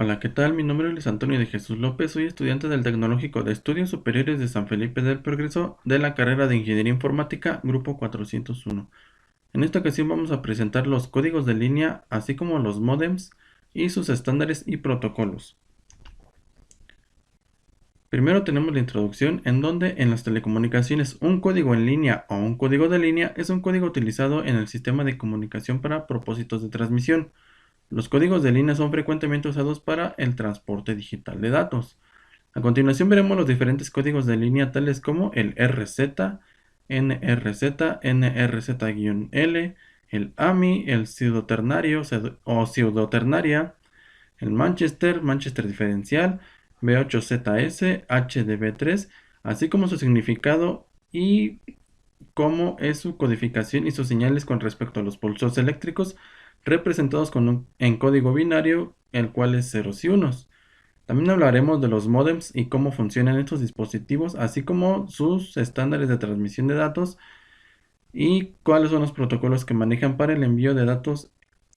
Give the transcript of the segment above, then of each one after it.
Hola, ¿qué tal? Mi nombre es Luis Antonio de Jesús López, soy estudiante del Tecnológico de Estudios Superiores de San Felipe del Progreso de la carrera de Ingeniería Informática, Grupo 401. En esta ocasión vamos a presentar los códigos de línea, así como los módems y sus estándares y protocolos. Primero tenemos la introducción, en donde en las telecomunicaciones un código en línea o un código de línea es un código utilizado en el sistema de comunicación para propósitos de transmisión. Los códigos de línea son frecuentemente usados para el transporte digital de datos. A continuación veremos los diferentes códigos de línea tales como el RZ, NRZ, NRZ-L, el AMI, el pseudoternario o pseudoternaria, el Manchester, Manchester diferencial, B8ZS, HDB3, así como su significado y cómo es su codificación y sus señales con respecto a los pulsos eléctricos representados en código binario, el cual es ceros y unos. También hablaremos de los módems y cómo funcionan estos dispositivos, así como sus estándares de transmisión de datos y cuáles son los protocolos que manejan para el envío de datos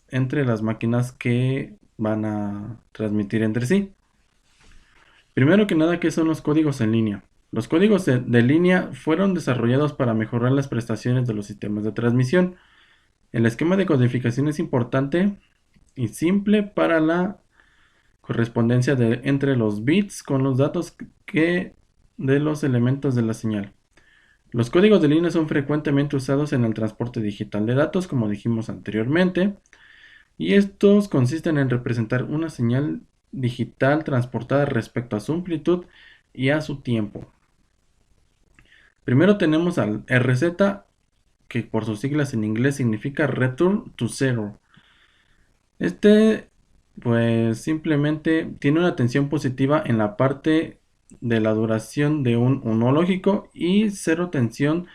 entre las máquinas que van a transmitir entre sí. Primero que nada, ¿qué son los códigos en línea? Los códigos de línea fueron desarrollados para mejorar las prestaciones de los sistemas de transmisión. El esquema de codificación es importante y simple para la correspondencia entre los bits con los datos de los elementos de la señal. Los códigos de línea son frecuentemente usados en el transporte digital de datos, como dijimos anteriormente, y estos consisten en representar una señal digital transportada respecto a su amplitud y a su tiempo. Primero tenemos al RZ, que por sus siglas en inglés significa Return to Zero. Este, pues simplemente tiene una tensión positiva en la parte de la duración de un uno lógico y cero tensión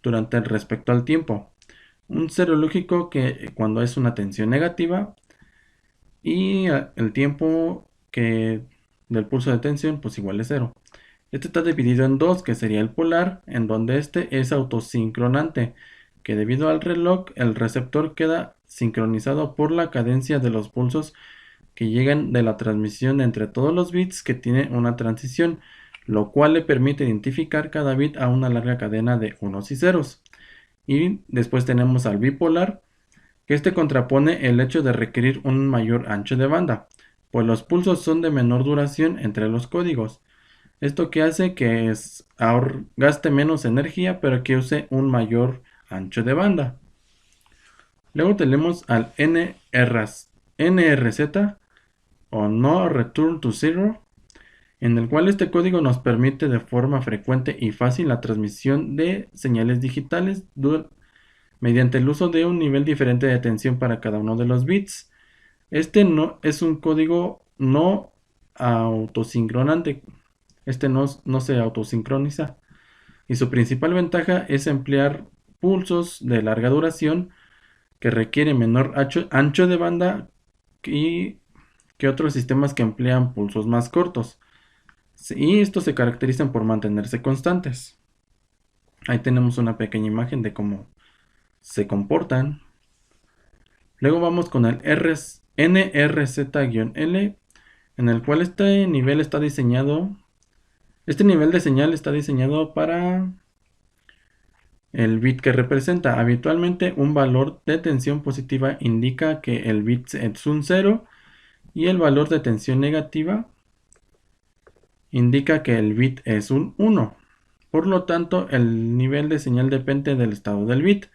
durante el respecto al tiempo. Un cero lógico que cuando es una tensión negativa y el tiempo que del pulso de tensión pues igual es cero. Este está dividido en dos, que sería el polar, en donde este es autosincronante, que debido al reloj el receptor queda sincronizado por la cadencia de los pulsos que llegan de la transmisión entre todos los bits que tiene una transición, lo cual le permite identificar cada bit a una larga cadena de unos y ceros. Y después tenemos al bipolar, que este contrapone el hecho de requerir un mayor ancho de banda, pues los pulsos son de menor duración entre los códigos. Esto que hace que gaste menos energía, pero que use un mayor ancho de banda. Luego tenemos al NRZ o No Return to Zero, en el cual este código nos permite de forma frecuente y fácil la transmisión de señales digitales mediante el uso de un nivel diferente de tensión para cada uno de los bits. Este no es un código no autosincronante. Este no se autosincroniza. Y su principal ventaja es emplear pulsos de larga duración que requieren menor ancho de banda y que otros sistemas que emplean pulsos más cortos. Y estos se caracterizan por mantenerse constantes. Ahí tenemos una pequeña imagen de cómo se comportan. Luego vamos con el NRZ-L, en el cual este nivel está diseñado. Este nivel de señal está diseñado para el bit que representa. Habitualmente un valor de tensión positiva indica que el bit es un 0 y el valor de tensión negativa indica que el bit es un 1. Por lo tanto, el nivel de señal depende del estado del bit.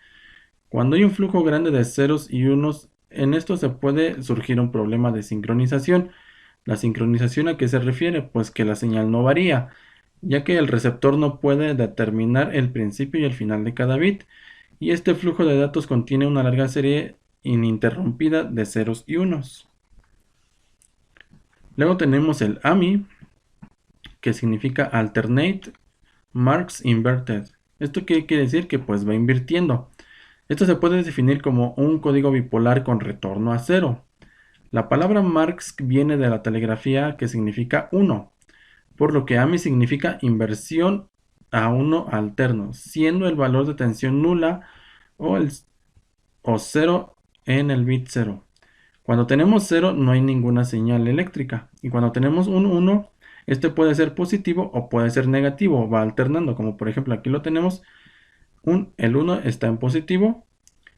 Cuando hay un flujo grande de ceros y unos, en esto se puede surgir un problema de sincronización. ¿La sincronización a qué se refiere? Pues que la señal no varía, ya que el receptor no puede determinar el principio y el final de cada bit, y este flujo de datos contiene una larga serie ininterrumpida de ceros y unos. Luego tenemos el AMI, que significa Alternate Marks Inverted. ¿Esto qué quiere decir? Que pues va invirtiendo. Esto se puede definir como un código bipolar con retorno a cero. La palabra marks viene de la telegrafía que significa 1, por lo que AMI significa inversión a 1 alterno, siendo el valor de tensión nula o 0 en el bit 0. Cuando tenemos 0 no hay ninguna señal eléctrica. Y cuando tenemos un 1, este puede ser positivo o puede ser negativo. Va alternando, como por ejemplo aquí lo tenemos. El 1 está en positivo.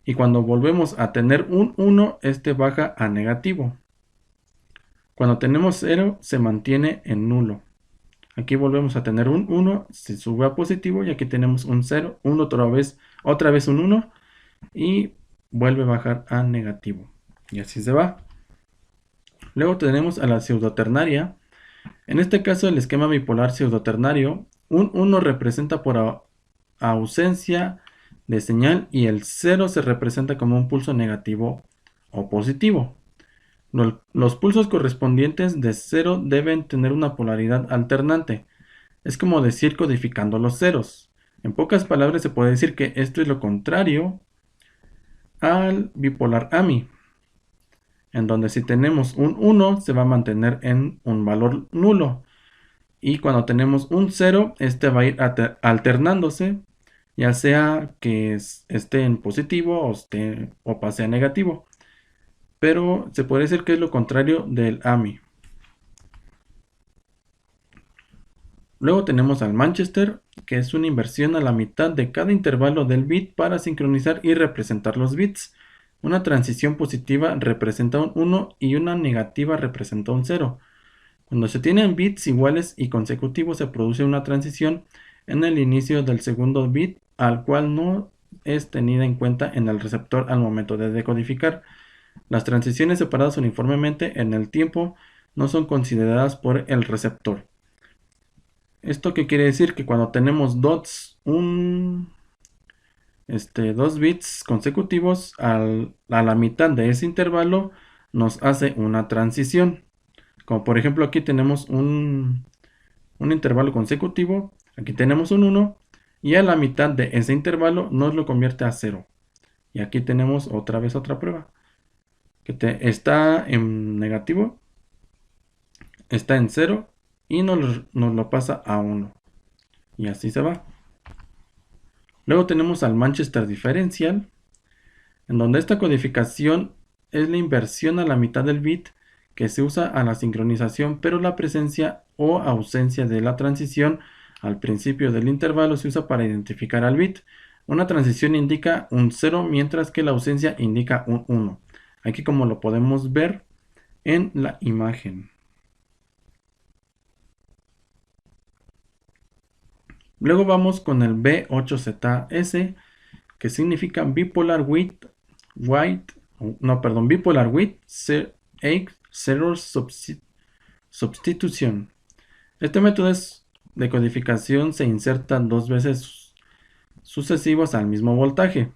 Y cuando volvemos a tener un 1, este baja a negativo. Cuando tenemos 0, se mantiene en nulo. Aquí volvemos a tener un 1, se sube a positivo y aquí tenemos un 0, otra vez un 1 y vuelve a bajar a negativo. Y así se va. Luego tenemos a la pseudoternaria. En este caso el esquema bipolar pseudoternario, un 1 representa por ausencia de señal y el 0 se representa como un pulso negativo o positivo. Los pulsos correspondientes de 0 deben tener una polaridad alternante. Es como decir codificando los ceros. En pocas palabras se puede decir que esto es lo contrario al bipolar AMI, en donde si tenemos un 1 se va a mantener en un valor nulo. Y cuando tenemos un 0, este va a ir alternándose, ya sea que esté en positivo o pase a negativo. Pero se puede decir que es lo contrario del AMI. Luego tenemos al Manchester, que es una inversión a la mitad de cada intervalo del bit para sincronizar y representar los bits. Una transición positiva representa un 1 y una negativa representa un 0. Cuando se tienen bits iguales y consecutivos se produce una transición en el inicio del segundo bit, al cual no es tenida en cuenta en el receptor al momento de decodificar. Las transiciones separadas uniformemente en el tiempo no son consideradas por el receptor. ¿Esto qué quiere decir? Que cuando tenemos dos bits consecutivos a la mitad de ese intervalo nos hace una transición. Como por ejemplo aquí tenemos un intervalo consecutivo, aquí tenemos un 1 y a la mitad de ese intervalo nos lo convierte a 0. Y aquí tenemos otra vez otra prueba. Está en negativo, está en 0 y nos lo pasa a 1. Y así se va. Luego tenemos al Manchester diferencial, en donde esta codificación es la inversión a la mitad del bit que se usa a la sincronización, pero la presencia o ausencia de la transición al principio del intervalo se usa para identificar al bit. Una transición indica un 0, mientras que la ausencia indica un 1. Aquí como lo podemos ver en la imagen. Luego vamos con el B8ZS, que significa Bipolar with Zero Substitution. Este método de codificación se inserta dos veces sucesivos al mismo voltaje,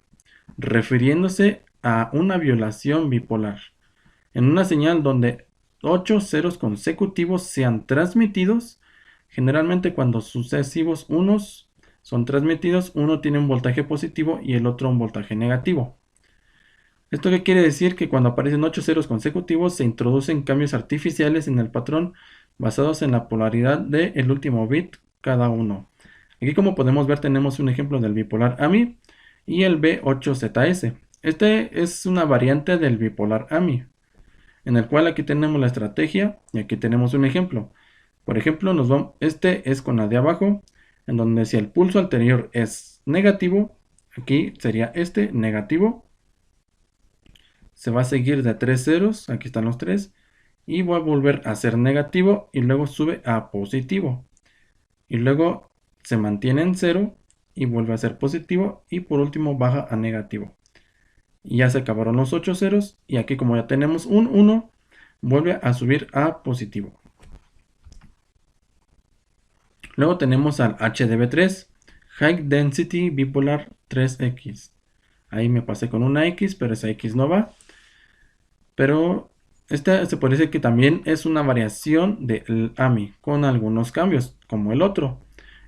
refiriéndose a una violación bipolar. En una señal donde 8 ceros consecutivos sean transmitidos, generalmente cuando sucesivos unos son transmitidos, uno tiene un voltaje positivo y el otro un voltaje negativo. ¿Esto qué quiere decir? Que cuando aparecen 8 ceros consecutivos se introducen cambios artificiales en el patrón basados en la polaridad del último bit cada uno. Aquí como podemos ver tenemos un ejemplo del bipolar AMI y el B8ZS. Este es una variante del bipolar AMI, en el cual aquí tenemos la estrategia y aquí tenemos un ejemplo. Por ejemplo, este es con la de abajo, en donde si el pulso anterior es negativo, aquí sería este negativo. Se va a seguir de 3 ceros, aquí están los 3, y va a volver a ser negativo y luego sube a positivo. Y luego se mantiene en 0 y vuelve a ser positivo y por último baja a negativo. Y ya se acabaron los 8 ceros y aquí como ya tenemos un 1, vuelve a subir a positivo. Luego tenemos al HDB3, High Density Bipolar 3X. Ahí me pasé con una X, pero esa X no va. Pero esta se puede decir que también es una variación del AMI, con algunos cambios, como el otro.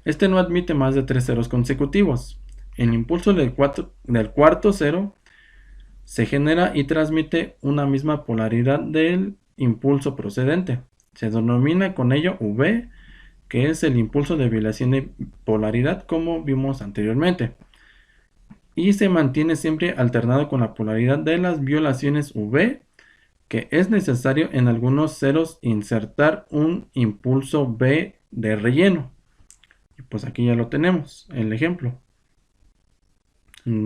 Este no admite más de 3 ceros consecutivos. El impulso del cuarto cero se genera y transmite una misma polaridad del impulso procedente. Se denomina con ello V, que es el impulso de violación de polaridad, como vimos anteriormente. Y se mantiene siempre alternado con la polaridad de las violaciones V, que es necesario en algunos ceros insertar un impulso B de relleno. Y pues aquí ya lo tenemos, el ejemplo.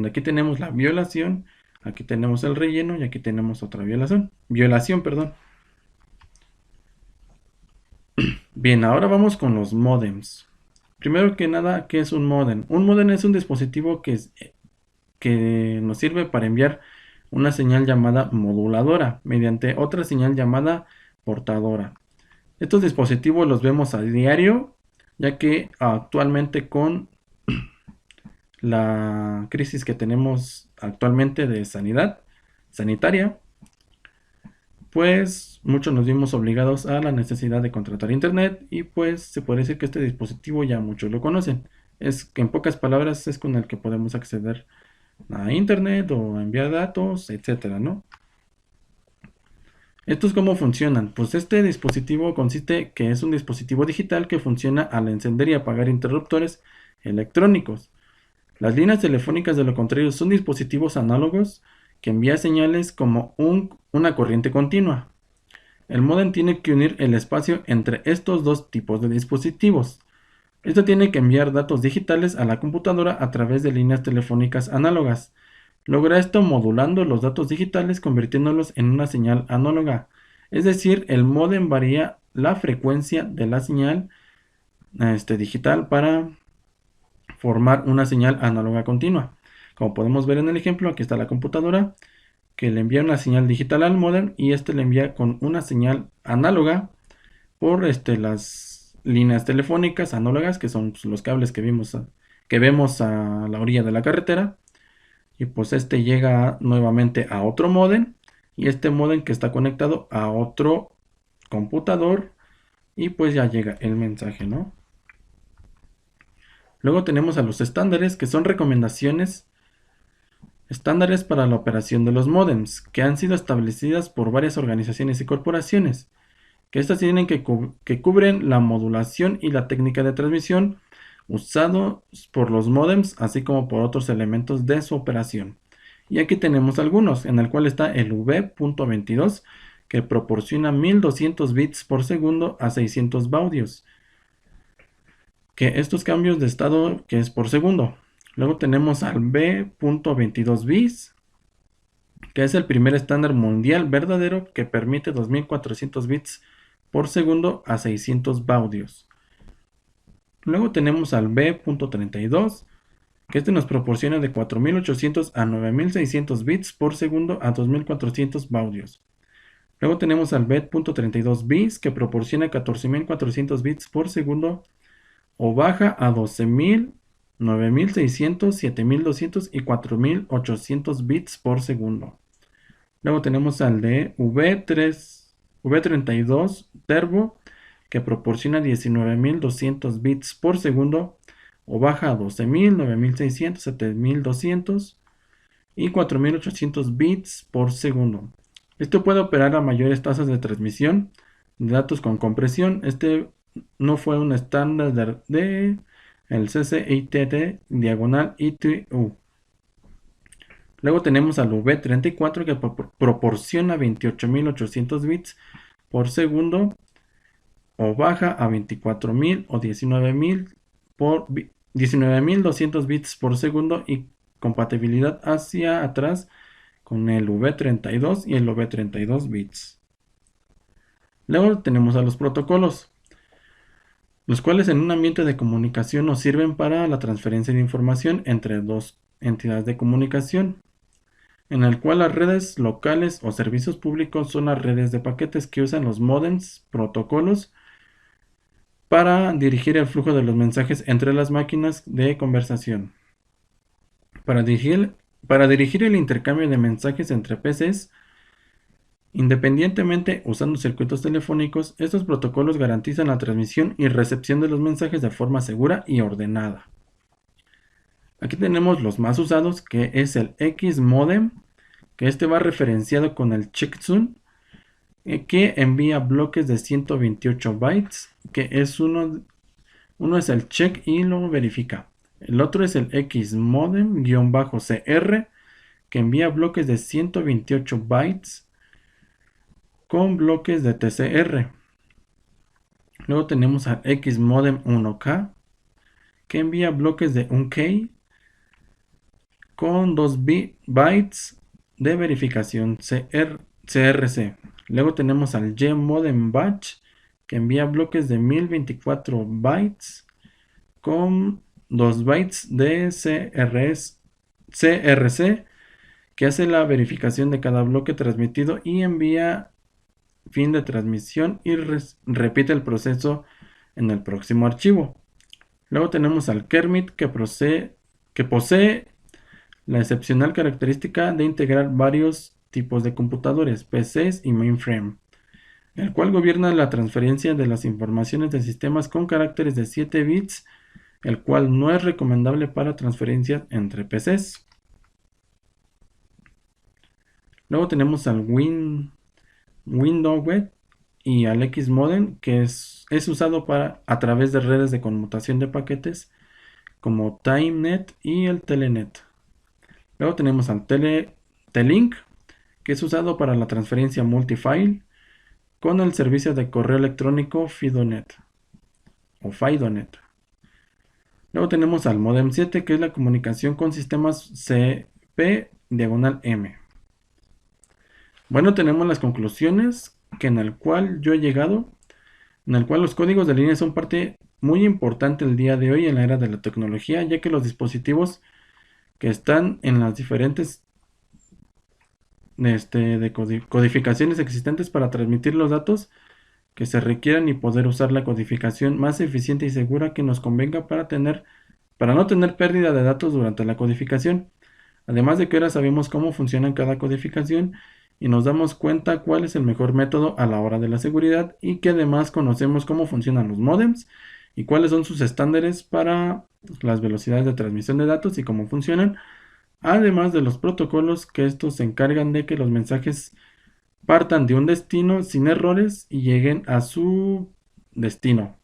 Aquí tenemos la violación, aquí tenemos el relleno y aquí tenemos otra violación, perdón. Bien, ahora vamos con los módems. Primero que nada, ¿qué es un módem? Un módem es un dispositivo que nos sirve para enviar una señal llamada moduladora mediante otra señal llamada portadora. Estos dispositivos los vemos a diario, ya que actualmente con la crisis que tenemos actualmente de sanitaria, pues muchos nos vimos obligados a la necesidad de contratar internet y pues se puede decir que este dispositivo ya muchos lo conocen. Es que en pocas palabras es con el que podemos acceder a internet o enviar datos, etcétera, ¿no? ¿Estos cómo funcionan? Pues este dispositivo consiste que es un dispositivo digital que funciona al encender y apagar interruptores electrónicos. Las líneas telefónicas, de lo contrario, son dispositivos análogos que envían señales como una corriente continua. El módem tiene que unir el espacio entre estos dos tipos de dispositivos. Esto tiene que enviar datos digitales a la computadora a través de líneas telefónicas análogas. Logra esto modulando los datos digitales convirtiéndolos en una señal análoga. Es decir, el módem varía la frecuencia de la señal digital para formar una señal análoga continua. Como podemos ver en el ejemplo, aquí está la computadora que le envía una señal digital al módem y este le envía con una señal análoga por las líneas telefónicas análogas, que son pues, los cables que vemos a la orilla de la carretera. Y pues este llega nuevamente a otro módem y este módem que está conectado a otro computador y pues ya llega el mensaje, ¿no? Luego tenemos a los estándares, que son recomendaciones estándares para la operación de los módems, que han sido establecidas por varias organizaciones y corporaciones, que estas tienen que cubren la modulación y la técnica de transmisión usados por los módems, así como por otros elementos de su operación. Y aquí tenemos algunos, en el cual está el V.22, que proporciona 1200 bits por segundo a 600 baudios, que estos cambios de estado que es por segundo. Luego tenemos al B.22 bis, que es el primer estándar mundial verdadero que permite 2400 bits por segundo a 600 baudios. Luego tenemos al B.32, que este nos proporciona de 4800 a 9600 bits por segundo a 2400 baudios. Luego tenemos al B.32 bis, que proporciona 14400 bits por segundo o baja a 12000, 9600, 7200 y 4800 bits por segundo. Luego tenemos al de V32 Turbo, que proporciona 19200 bits por segundo o baja a 12000, 9600, 7200 y 4800 bits por segundo. Esto puede operar a mayores tasas de transmisión de datos con compresión. Este no fue un estándar de el CCITT diagonal ITU. Luego tenemos al V34 que proporciona 28800 bits por segundo o baja a 24000 o 19200 bits por segundo y compatibilidad hacia atrás con el V32 y el V32 bits. Luego tenemos a los protocolos, los cuales en un ambiente de comunicación nos sirven para la transferencia de información entre dos entidades de comunicación, en el cual las redes locales o servicios públicos son las redes de paquetes que usan los módems, protocolos, para dirigir el flujo de los mensajes entre las máquinas de conversación. Para dirigir el intercambio de mensajes entre PCs, independientemente usando circuitos telefónicos, estos protocolos garantizan la transmisión y recepción de los mensajes de forma segura y ordenada. Aquí tenemos los más usados, que es el X-Modem, que este va referenciado con el checksum, que envía bloques de 128 bytes, que es uno es el check y lo verifica. El otro es el X-Modem-CR, que envía bloques de 128 bytes con bloques de TCR. Luego tenemos al Xmodem 1K, que envía bloques de 1K con 2 bytes de verificación CRC. Luego tenemos al Gmodem Batch, que envía bloques de 1024 bytes con 2 bytes de CRC, que hace la verificación de cada bloque transmitido y envía fin de transmisión y repite el proceso en el próximo archivo. Luego tenemos al Kermit, que posee la excepcional característica de integrar varios tipos de computadores, PCs y mainframe, el cual gobierna la transferencia de las informaciones de sistemas con caracteres de 7 bits, el cual no es recomendable para transferencias entre PCs. Luego tenemos al WinDOWET y al Xmodem, que es usado a través de redes de conmutación de paquetes como TimeNet y el Telenet. Luego tenemos al Telink, que es usado para la transferencia multifile con el servicio de correo electrónico FidoNet o FidoNet. Luego tenemos al Modem 7, que es la comunicación con sistemas CP/M. Bueno, tenemos las conclusiones en el cual yo he llegado, en el cual los códigos de línea son parte muy importante el día de hoy en la era de la tecnología, ya que los dispositivos que están en las diferentes codificaciones existentes para transmitir los datos que se requieran y poder usar la codificación más eficiente y segura que nos convenga para no tener pérdida de datos durante la codificación. Además de que ahora sabemos cómo funciona cada codificación y nos damos cuenta cuál es el mejor método a la hora de la seguridad, y que además conocemos cómo funcionan los módems y cuáles son sus estándares para las velocidades de transmisión de datos y cómo funcionan, además de los protocolos que estos se encargan de que los mensajes partan de un destino sin errores y lleguen a su destino.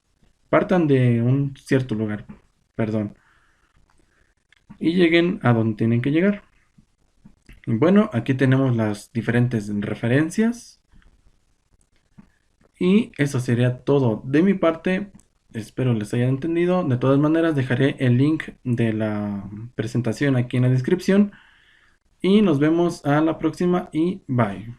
Partan de un cierto lugar, perdón, y lleguen a donde tienen que llegar. Y bueno, aquí tenemos las diferentes referencias. Y eso sería todo de mi parte. Espero les haya entendido. De todas maneras, dejaré el link de la presentación aquí en la descripción. Y nos vemos a la próxima y bye.